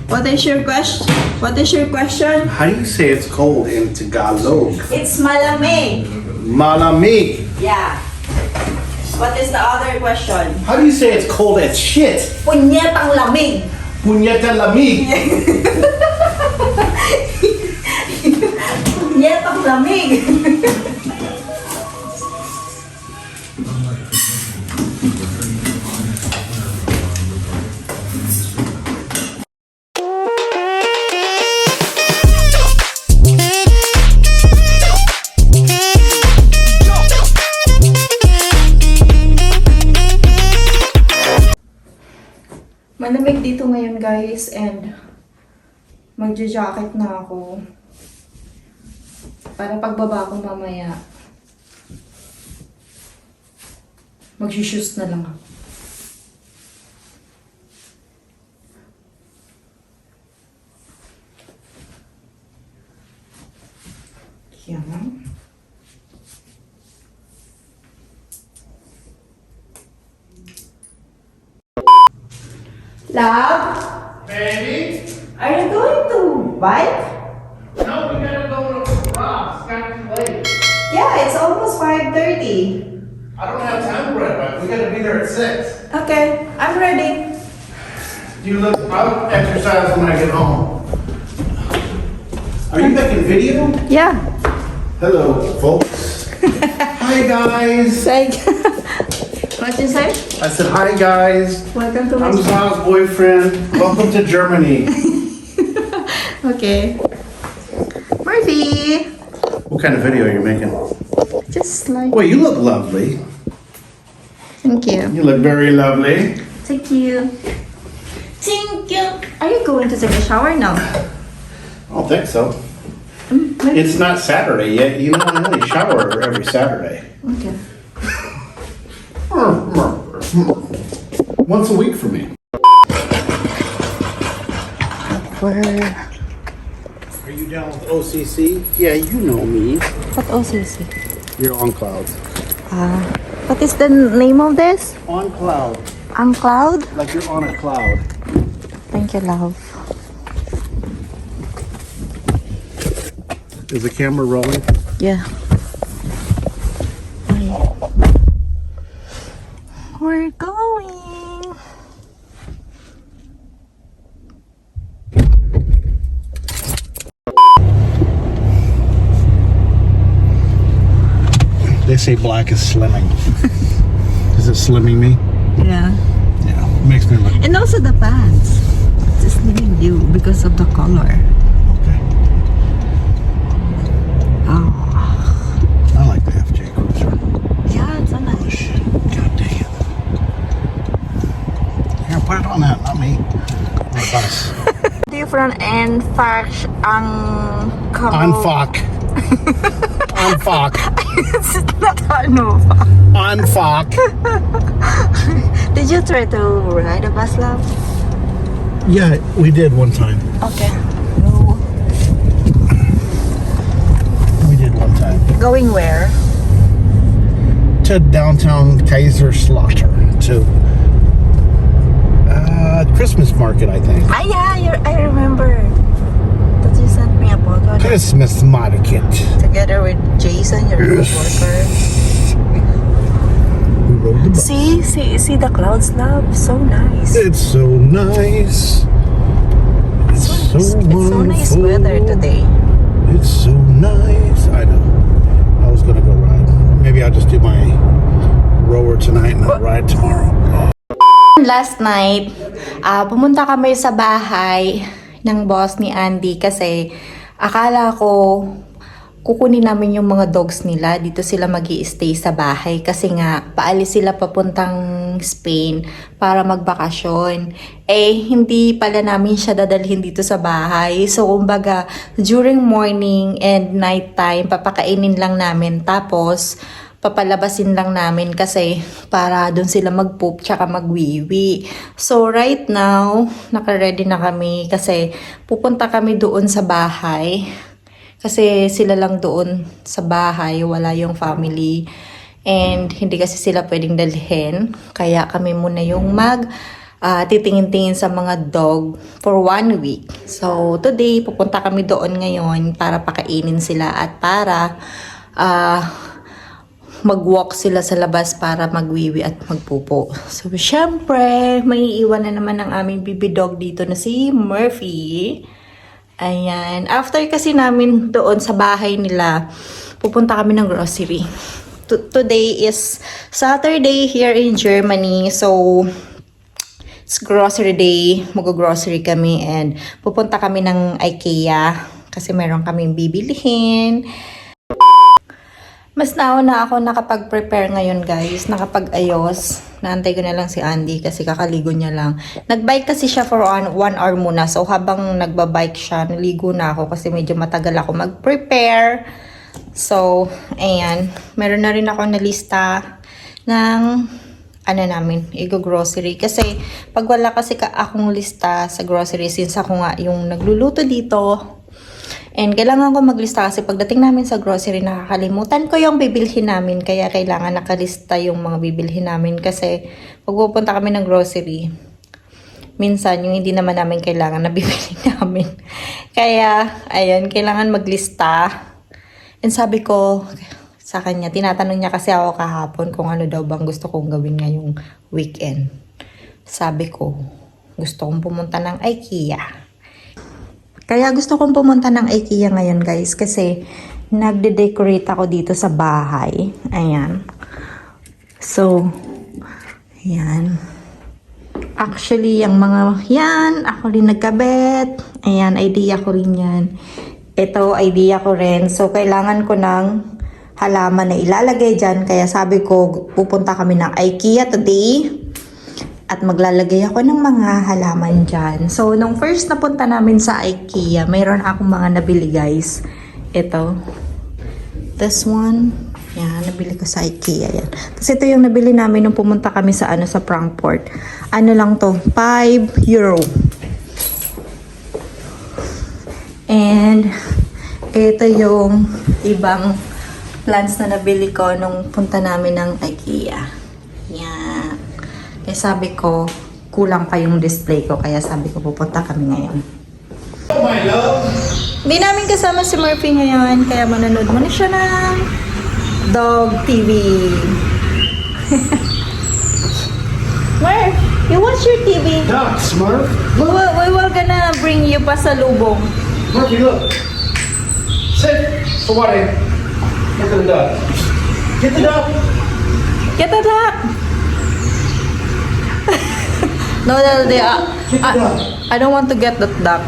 What is your question? What is your question? How do you say it's cold in Tagalog? It's malamig. Malamig. Yeah. What is the other question? How do you say it's cold as shit? Punyetang lamig. Punyeta lamig. Punyetang lamig. Malamig dito ngayon guys and magja-jacket na ako para pagbaba ko mamaya mag-shoes na lang ako. Yan. Love? Baby? Are you going to bike? No, we gotta go to Rob's. It's got too late. Yeah, it's almost 5:30. I don't have time for it, but we gotta be there at 6. Okay, I'm ready. I'll exercise when I get home. Are you making video? Yeah. Hello, folks. Hi, guys. Say, what you say? I said, hi, guys. Welcome to my I'm channel. Sal's boyfriend. Welcome to Germany. Okay. Murphy. What kind of video are you making? Just like. Well, you look lovely. Thank you. You look very lovely. Thank you. Thank you. Are you going to take a shower now? I don't think so. Maybe. It's not Saturday yet. You know, I only shower every Saturday. Okay. Once a week for me. Where? Are you down with OCC? Yeah, you know me. What OCC? You're on clouds. What is the name of this? On cloud. On cloud? Like you're on a cloud. Thank you, love. Is the camera rolling? Yeah. We're going. They say black is slimming. Is it slimming me? Yeah. Yeah. Makes me look And also the pants. It's leaving you because of the color. okay. Oh. I like the FJ Cruiser. Yeah, it's so nice. God dang it. Here, put it on that, not me. My bus. Different and fact ang Unfuck. Unfuck. It's not ano. Unfuck. Did you try to ride a bus, love? Yeah, we did one time. Okay. No. We did one time. Going where? To downtown Kaiserslautern. To Christmas market, I think. Ah, yeah, I remember that you sent me a photo Christmas market. together with Jason, your coworker. We rode the bus. See the clouds, love. So nice. It's so nice. It's so It's so nice wonderful. weather today. It's so nice. I know. I was gonna go ride. Maybe I'll just do my rower tonight and I'll ride tomorrow. Last night, pumunta kami sa bahay ng boss ni Andy kasi akala ko kukunin namin yung mga dogs nila. Dito sila magi-stay sa bahay kasi nga paalis sila papuntang Spain para magbakasyon. Eh, hindi pala namin siya dadalhin dito sa bahay. So, kumbaga, during morning and night time, papakainin lang namin. Tapos, papalabasin lang namin kasi para doon sila mag-poop tsaka magwiwi. So right now, naka-ready na kami kasi pupunta kami doon sa bahay. Kasi sila lang doon sa bahay, wala yung family. And hindi kasi sila pwedeng dalhin. Kaya kami muna yung titingin-tingin sa mga dog for 1 week. So, today, pupunta kami doon ngayon para pakainin sila at para mag-walk sila sa labas para magwiwi at magpupo. So, syempre, may iwan na naman ang aming baby dog dito na si Murphy. Ayan. After kasi namin doon sa bahay nila, pupunta kami ng grocery. Today is Saturday here in Germany. So, it's grocery day. Mag-grocery kami and pupunta kami ng Ikea kasi meron kaming bibilihin. Mas nauna ako nakapag-prepare ngayon guys, nakapag-ayos. Naantay ko na lang si Andy kasi kakaligo niya lang. Nag-bike kasi siya for 1 hour muna. So habang nagbabike siya, naligo na ako kasi medyo matagal ako mag-prepare. So, ayan. Meron na rin ako na lista ng namin, i-grocery. Kasi pag wala kasi akong lista sa grocery, since ako nga yung nagluluto dito, and kailangan ko maglista kasi pagdating namin sa grocery, nakakalimutan ko yung bibilhin namin. Kaya kailangan nakalista yung mga bibilhin namin. Kasi pag pupunta kami ng grocery, minsan yung hindi naman namin kailangan na bibilhin namin. Kaya, ayun, kailangan maglista. And sabi ko sa kanya, tinatanong niya kasi ako kahapon kung ano daw bang gusto kong gawin ngayong weekend. Sabi ko, gusto kong pumunta ng Ikea. Kaya gusto kong pumunta ng Ikea ngayon guys kasi nagde-decorate ako dito sa bahay. Ayan. So, ayan. Actually, yung mga yan, ako rin nagkabet. Ayan, idea ko rin yan. Ito, idea ko rin. So, kailangan ko ng halaman na ilalagay dyan. Kaya sabi ko, pupunta kami ng Ikea today. At maglalagay ako ng mga halaman dyan. So, nung first na punta namin sa Ikea, mayroon akong mga nabili guys. Ito. This one. Yan, nabili ko sa Ikea. Yan. Tapos ito yung nabili namin nung pumunta kami sa sa Frankfurt. Ano lang to? 5 euro. And, ito yung ibang plants na nabili ko nung punta namin ng Ikea. Yan. Eh sabi ko, kulang pa yung display ko. Kaya sabi ko, pupunta kami ngayon. Oh my love! Hindi namin kasama si Murphy ngayon. Kaya manonood muna siya ng Dog TV. Murph, you watch your TV? Ducks, Murph! We were gonna bring you pasalubong. Murphy, look! Sit! So what? Look at the duck. Get the duck! Get the duck! No, I don't want to get that duck.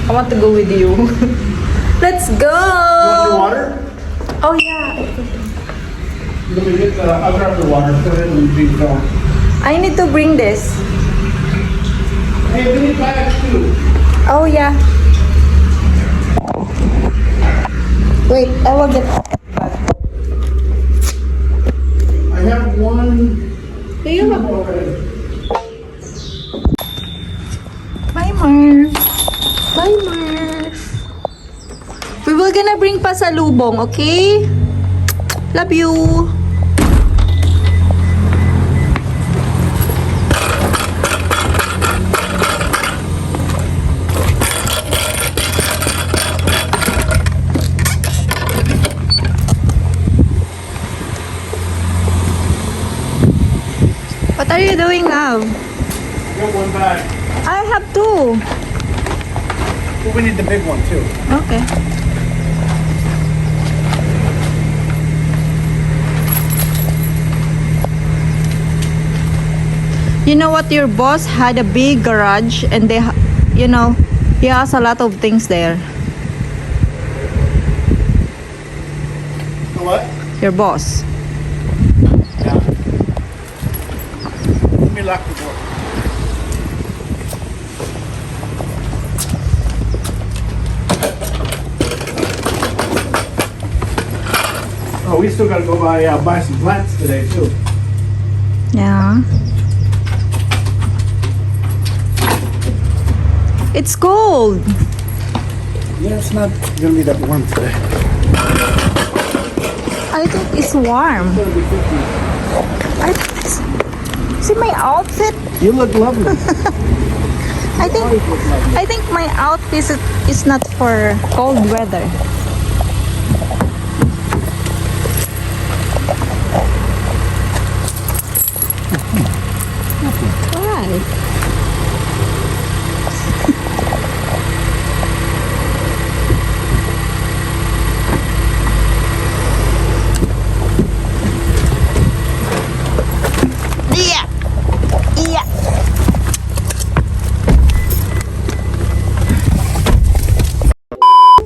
I want to go with you. Let's go! You want the water? Oh yeah. Let me get I'll grab the water. Go ahead and drink that. I need to bring this. Hey, we need bags too. Oh yeah. Wait, I will get. I have one. Do you have? Already. Bye, Murph. Bye, Murph. We will gonna bring pasalubong, okay? Love you. What are you doing now? Got one bag. I have two. Well, we need the big one too. Okay. You know what? Your boss had a big garage and he has a lot of things there. What? Your boss. Yeah. Let me lock the door. Oh, we still gotta go buy some plants today too. Yeah. It's cold. Yeah, it's not gonna be that warm today. I think it's warm. It's gonna be 50. I think it's See my outfit? You look lovely. I think my outfit is not for cold weather. Why? Yeah. Yeah.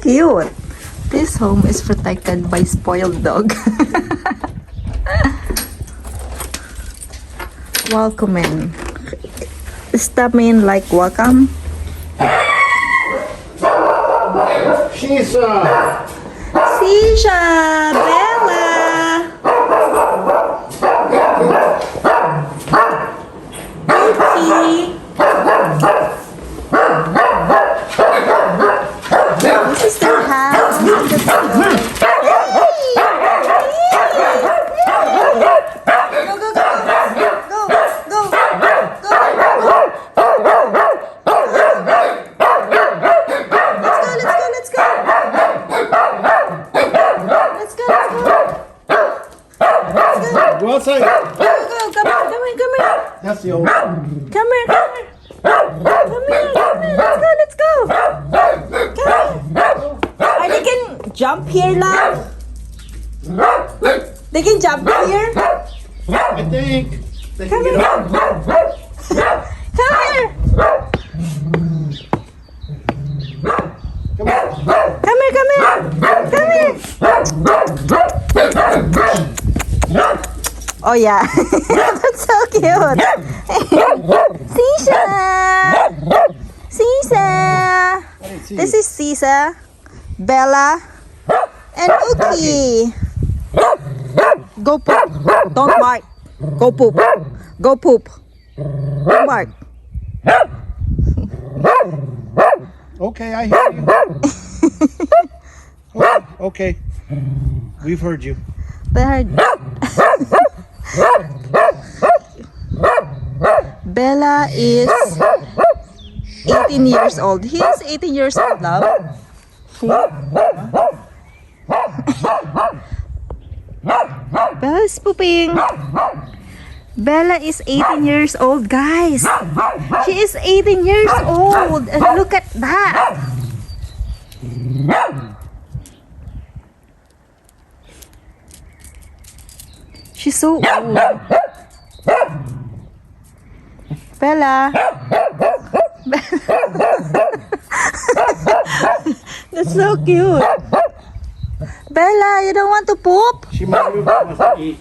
Cute. This home is protected by spoiled dog. Welcome in. Stop in like welcome. She's Sisha, Bella. Vicky. This is their house. Look at the door. Go, go, go. Go, go, go. Let's go. Let's go. go outside. Go, come here. That's the old. Come here. Let's go. Or they can jump here, love. They can jump here. I think. They Come can here. get up. Come here. Oh yeah, that's so cute. Sisa. This is Sisa, Bella, and Uki. Go poop. Don't bark. Go poop. Go poop. Don't bark. Okay, I hear you. Okay. We've heard you. Bella is 18 years old. He is 18 years old, love. Bella is pooping. Bella is 18 years old, guys. She is 18 years old. And look at that. She's so old. Bella. That's so cute. Bella, you don't want to poop? She might wants to eat.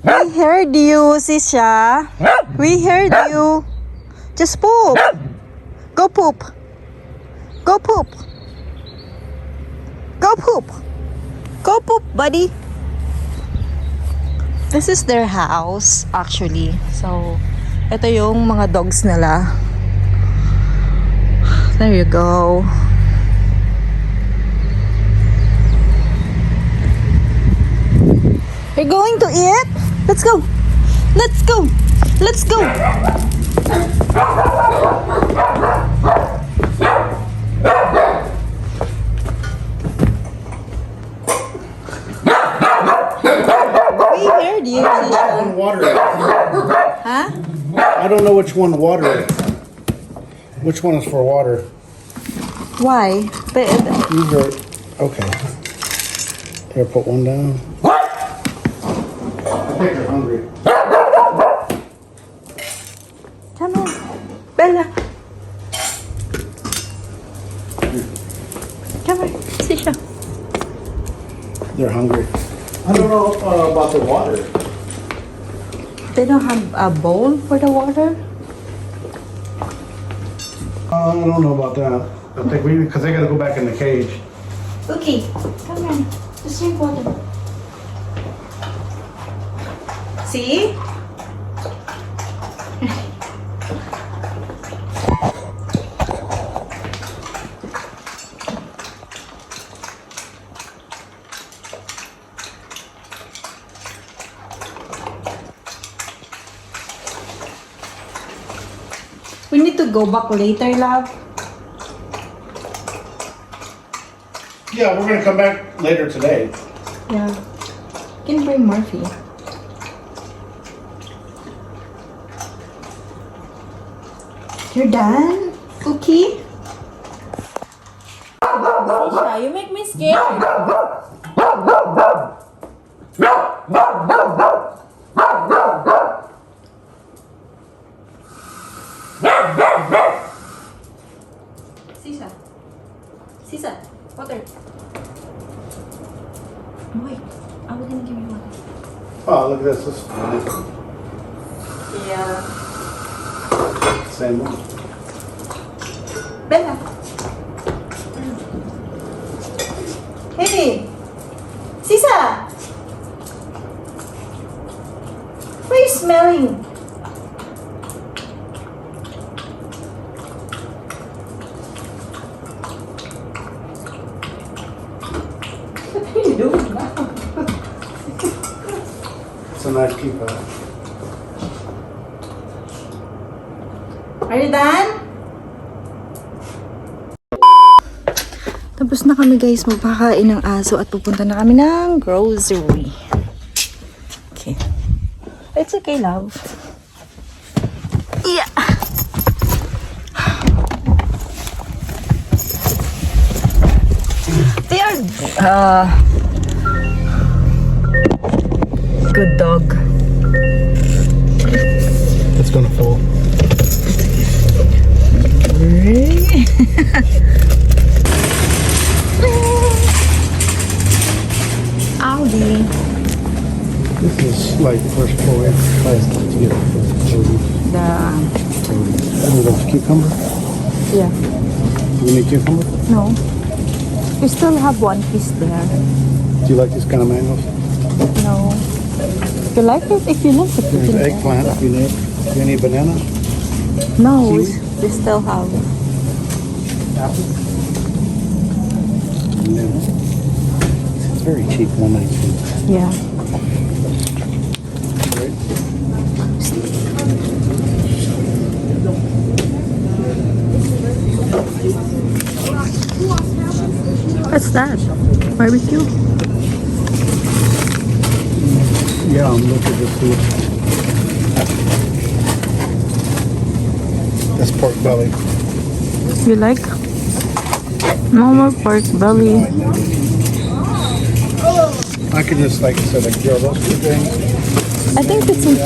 We heard you, Sisha. We heard you. Just poop. Go poop. Go poop. Go poop. Go poop, buddy. This is their house, actually. So, ito yung mga dogs nila. There you go. You're going to eat? Let's go. Let's go. Let's go. We heard you, Sisha. Water it. Huh? I don't know which one water it. Which one is for water? Why? These are okay. Here, put one down. I think they're hungry. Come on. Bella. Come here, Sisha. They're hungry. I don't know about the water. They don't have a bowl for the water? I don't know about that. I think because they gotta go back in the cage. Okay, come here. Just drink water. See? We need to go back later, love. Yeah, we're gonna come back later today. Yeah. Can bring Murphy. You're done? Cookie? Sisha, you make me scared. Sisha. Sisha, water. Wait, I was gonna give you water. Oh, look at this. This is Yeah. same one. Bella. Hey, Sisa. What are you smelling? What are you doing now? It's a nice keypad. Are you done? Tapos na kami guys, magpakain ng aso at pupunta na kami ng grocery. Okay. It's okay, love. Yeah. They are good dog. It's gonna fall. This is like first floor exercise to get The those cucumber. yeah. You need cucumber? No. We still have one piece there. Do you like this kind of mangoes? No. If you like it, if you like it, you There's can eggplant. get You need banana? it. No, we still have. Apple? Banana. It's very cheap, $1.19. Yeah. Right? What's that? Barbecue? Yeah, I'm looking to see. That's pork belly. You like? No more pork belly. I can just, like I said, like grill those two things. I think it's in.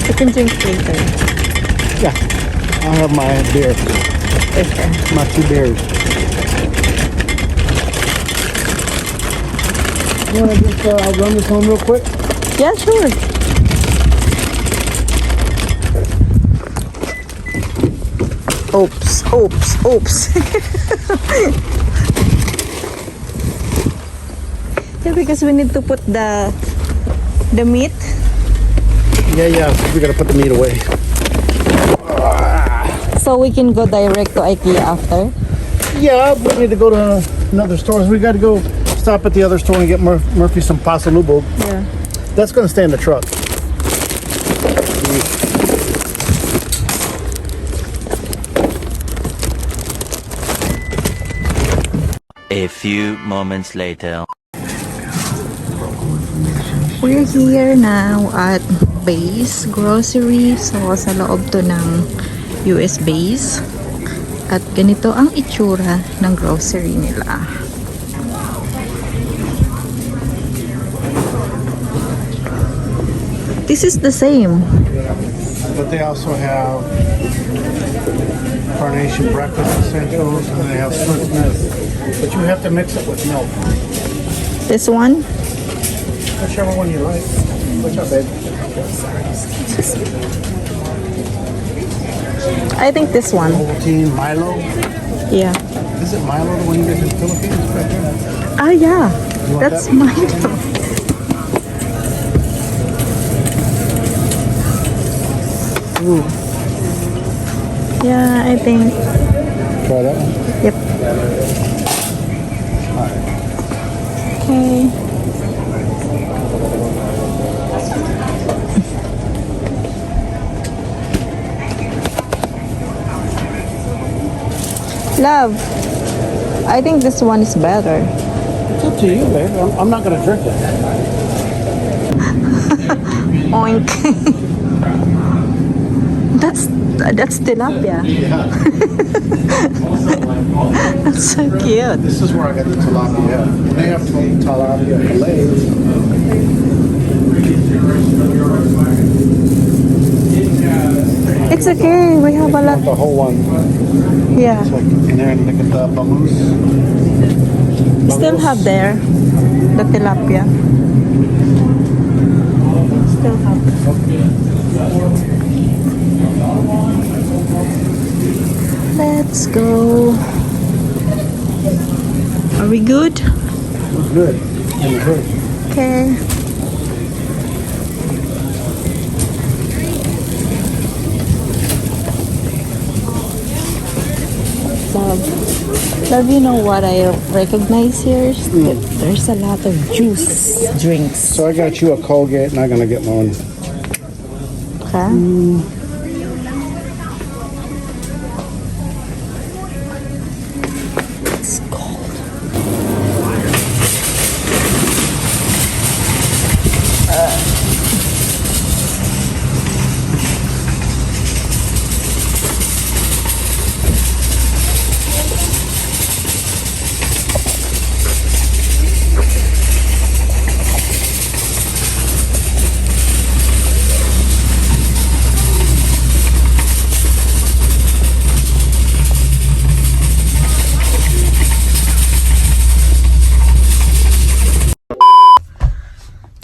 You can drink later. Yeah, I'll have my beer. Okay. My 2 beers. You want to just run this home real quick? Yeah, sure. Oops, oops, oops. Yeah, because we need to put the meat. Yeah, we gotta put the meat away. So we can go direct to Ikea after. Yeah, we need to go to another store. We gotta go stop at the other store and get Murphy some pasta lubog. Yeah. That's gonna stay in the truck. A few moments later. We're here now at Base Grocery. So, sa loob to ng US Base. At ganito ang itsura ng grocery nila. This is the same. But they also have Carnation breakfast essentials, and they have Swiss Miss. But you have to mix it with milk. This one? Whichever one you like. What's up, babe? I think this one. Ovaltine, Milo. Yeah. Is it Milo, the one you get in the Philippines? Ah, yeah. You want That's that? mine. Ooh. Yeah, I think. Try that one. Yep. Okay. Love, I think this one is better. It's up to you, babe. I'm not gonna drink it. Oink. That's tilapia. Yeah. That's so cute. This is where I got the tilapia. They have tilapia fillets. It's okay. We have a lot. The whole one. Yeah. It's like in there and look at the bangus. Still have there the tilapia. Still have. Let's go. Are we good? Good. In the hood. Okay. Love, you know what I recognize here? There's a lot of juice drinks. So I got you a Colgate, and I'm gonna get one. Okay. It's cold.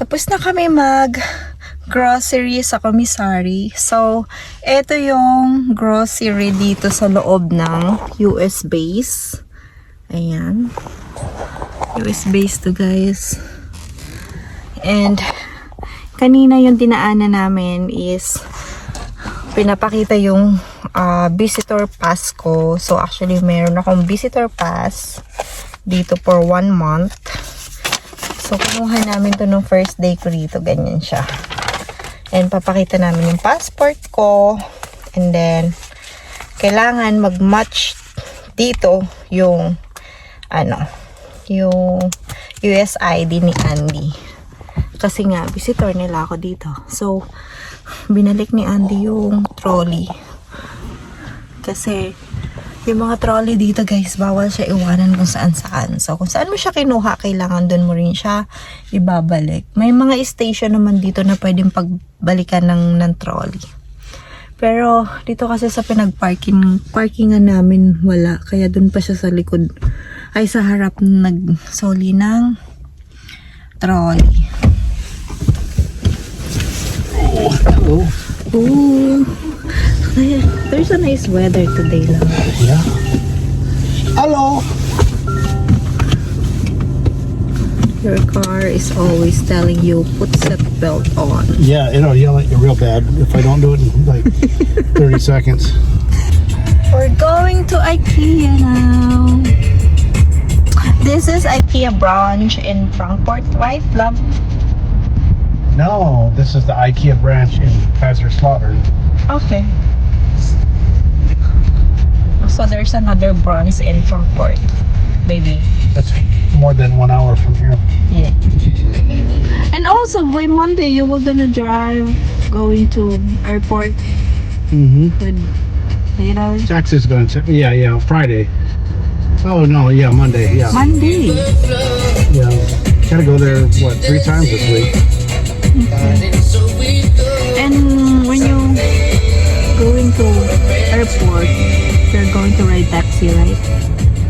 Tapos na kami mag-grocery sa commissary. So, ito yung grocery dito sa loob ng US base. Ayan. US base to, guys. And, kanina yung dinaanan namin is pinapakita yung visitor pass ko. So, actually, meron akong visitor pass dito for 1 month. So, kinuha namin to nung first day ko dito. Ganyan siya. And, papakita namin yung passport ko. And then, kailangan mag-match dito yung, yung US ID ni Andy. Kasi nga, visitor nila ako dito. So, binalik ni Andy yung trolley. Kasi, yung mga trolley dito, guys, bawal siya iwanan kung saan-saan. So, kung saan mo siya kinuha, kailangan doon mo rin siya ibabalik. May mga station naman dito na pwedeng pagbalikan ng trolley. Pero, dito kasi sa parkingan namin, wala. Kaya doon pa siya sa likod, ay sa harap nagsoli ng trolley. Oh, hello. Ooh. There's a nice weather today lang. Yeah. Hello. Your car is always telling you, put seatbelt on. Yeah, it'll yell at you real bad if I don't do it in like 30 seconds. We're going to Ikea now. This is Ikea branch in Frankfurt, right, love? No, this is the IKEA branch in Kaiserslautern. Okay. So there's another branch in Frankfurt, baby. That's more than 1 hour from here. Yeah. And also by Monday you were gonna drive going to airport Mm-hmm. with, you know, Taxi's going to, yeah, Friday. Oh, no, yeah, Monday, yeah. Monday. Yeah. Gotta go there, what, 3 times this week? And when you going to airport, you're going to ride taxi, right?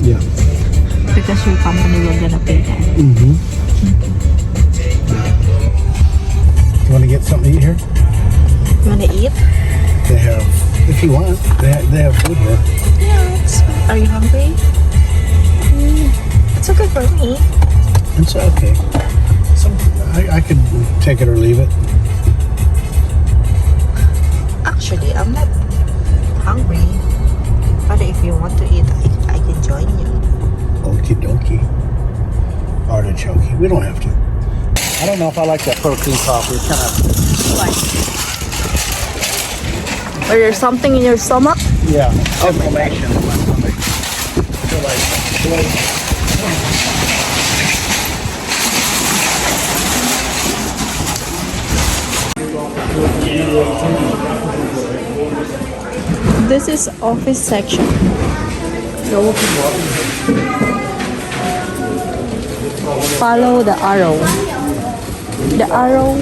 Yeah. Because your company will gonna pay that. Mm-hmm. They have food here. Are you hungry? It's okay for me. It's okay. So I could take it or leave it. Actually, I'm not hungry. But if you want to eat, I can join you. Okie dokie. Artichoke. We don't have to. I don't know if I like that protein coffee. It's kind of, Or there's something in your stomach? yeah, inflammation in my stomach. I feel like, This is office section. Follow the arrow. The arrow.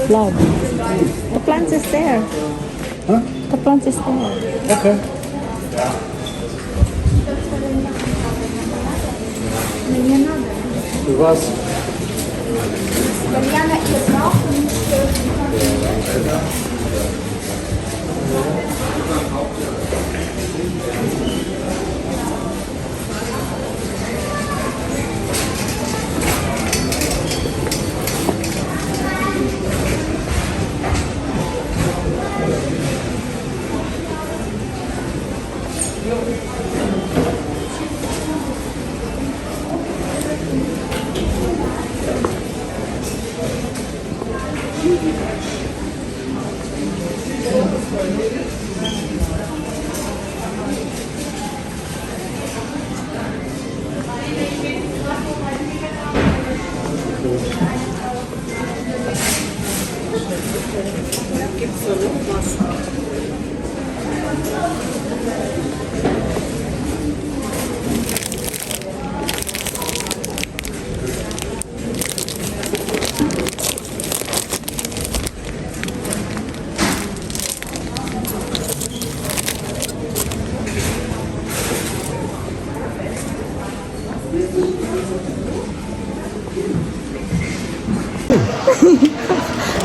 Love. The plant is there. huh? The plant is there. Okay. It was.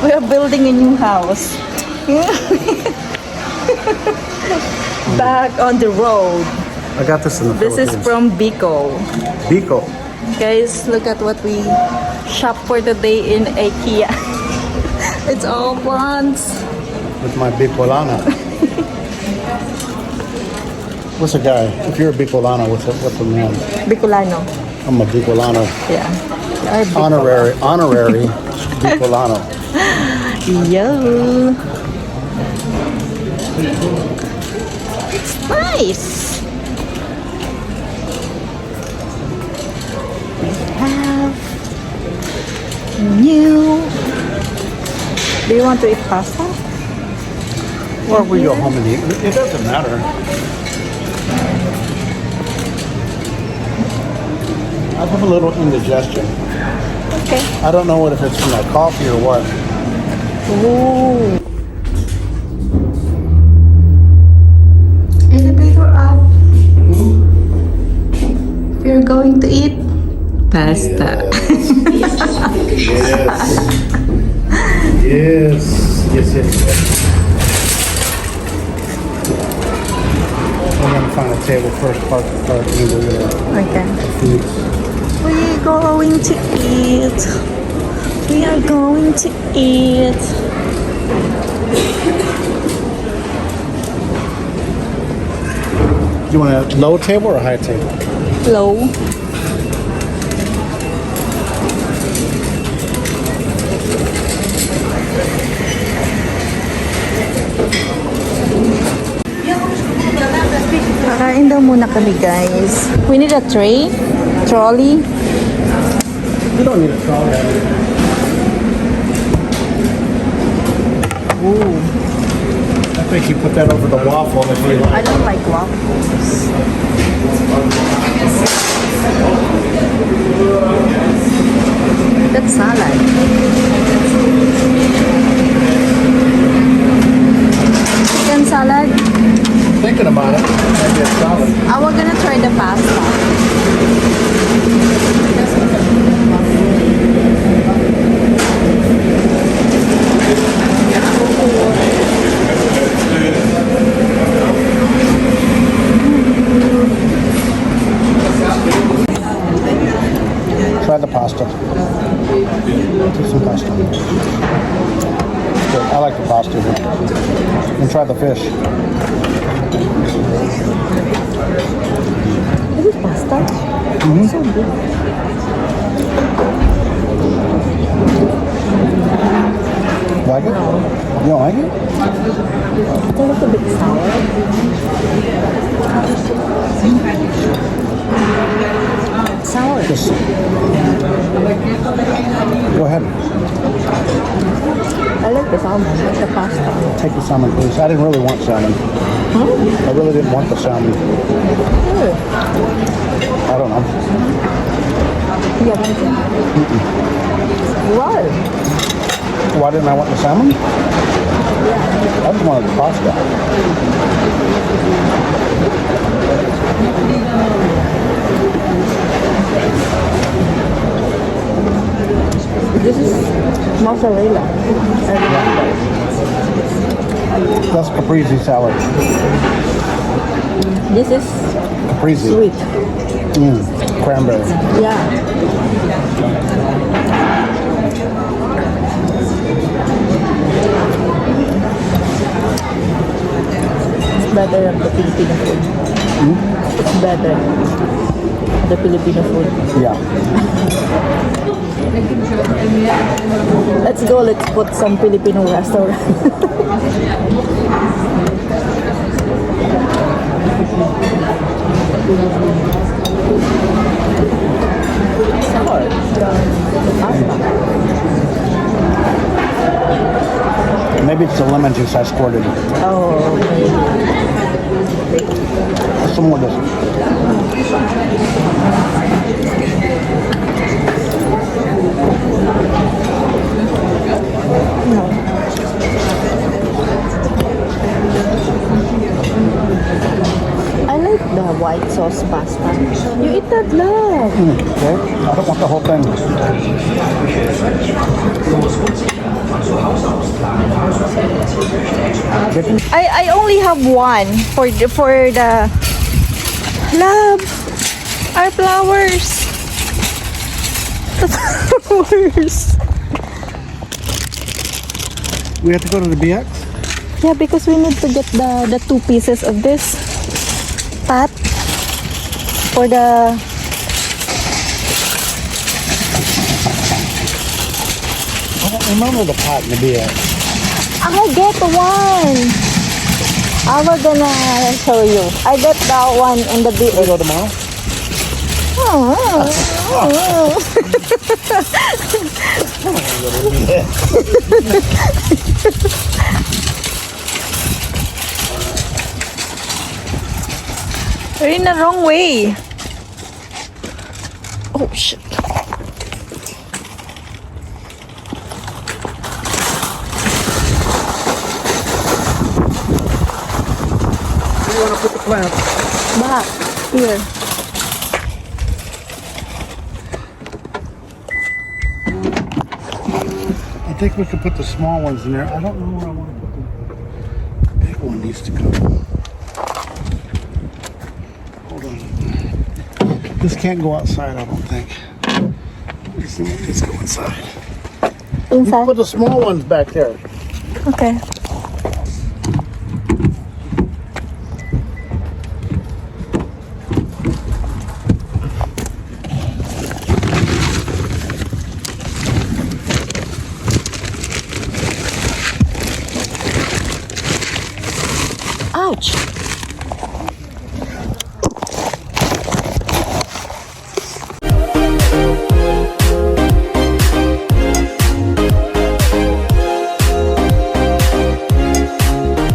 We are building a new house. Back on the road. I got this in the This is Philippines. from Bicol. Bicol. Guys, look at what we shop for today in Ikea. It's all plants. With my Bicolana. What's a guy? If you're a Bicolana, what's a man? Bicolano. I'm a Bicolano. Yeah. Our Bicol. Honorary Bicolano. Yo. It's nice. We have new. Do you want to eat pasta? Or we go home and eat. It doesn't matter. I have a little indigestion. Okay. I don't know if it's from that coffee or what. Ooh. Elevator up. We're going to eat pasta. Yes. I'm gonna find a table first, park the car, and then we're gonna Okay. food. We're going to eat. We are going to eat. You want a low table or a high table? Low. Kakain daw muna kami, guys. We need a tray, trolley. You don't need a trolley. Ooh, I think you put that over the waffle if you I like. don't like waffles. That's salad. Chicken salad. Thinking about it. Maybe it's solid. We're gonna try the pasta. Try the pasta. Do some pasta. Good. I like the pasta. And try the fish. This is pasta. So good. Like it? You don't like it? It's a little bit sour. Sour. Just go ahead. I like the salmon, the pasta. Take the salmon, please. I didn't really want salmon. I really didn't want the salmon. I don't know. Yeah, why? Why didn't I want the salmon? I just wanted the pasta. This is mozzarella. That's caprese salad. This is Caprese. sweet. Cranberry. Yeah. It's better than the Filipino food. It's better. The Filipino food. Yeah. Let's go, let's put some Filipino restaurant. Sour. Pasta. Maybe it's the lemon juice I squirted. Oh, okay. Some more of this. I like the white sauce pasta. You eat that, love. Okay. I don't want the whole thing. Chicken? I only have one for the love. Our flowers. The flowers. We have to go to the BX? Yeah, because we need to get the 2 pieces of this pot for the I don't remember the pot in the BX. I get one. I was gonna show you. I got that one in the Can we BX. go tomorrow? We're in the wrong way. Oh shit. Where do you want to put the plant? Back here. I think we could put the small ones in there. I don't know where I want to put the big one needs to go. Hold on. This can't go outside, I don't think. This thing needs to go inside. Inside. Put the small ones back there. Okay. Ouch.